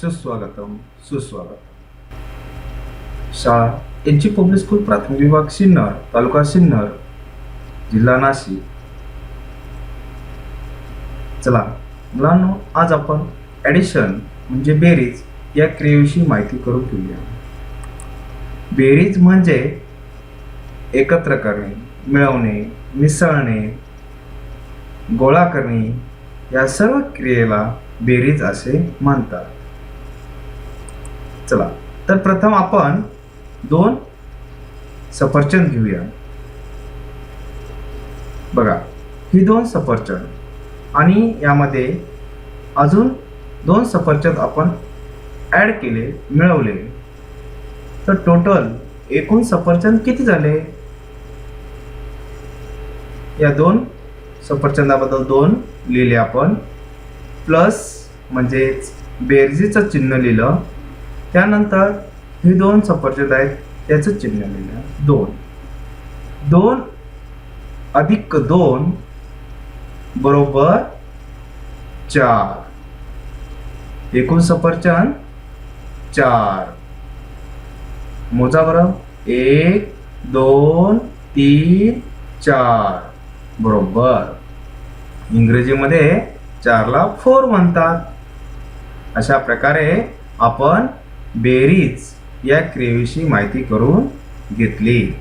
सुस्वागतम सुस्वागतम. शाळा एच पब्लिक स्कूल प्राथमिक विभाग सिन्नर, तालुका सिन्नर, जिल्हा नाशिक. चला मुलांनो, आज आपण ॲडिशन म्हणजे बेरीज या क्रियेविषयी माहिती करून घेऊया. बेरीज म्हणजे एकत्र करणे, मिळवणे, मिसळणे, गोळा करणे या सर्व क्रियेला बेरीज असे म्हणतात. चला तर प्रथम आपण 2 सफरचंद घेऊया. बघा, ही 2 सफरचंद आणि यामध्ये अजून 2 सफरचंद आपण ॲड केले, मिळवले, तर टोटल एकूण सफरचंद किती झाले? या 2 सफरचंदाबद्दल 2 लिहिले आपण, प्लस म्हणजेच बेरजेचं चिन्ह लिहिलं, त्यानंतर ही 2 सफरचंद आहेत त्याचं चिन्ह लिहिलं. 2 अधिक 2 बरोबर 4. एकूण सफरचंद 4. मोजा बरं, 1 2 3 4 बरोबर. इंग्रजीमध्ये 4ला 4 म्हणतात. अशा प्रकारे आपण बेरीज या क्रियेविषयी माहिती करून घेतली.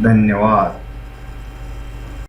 धन्यवाद.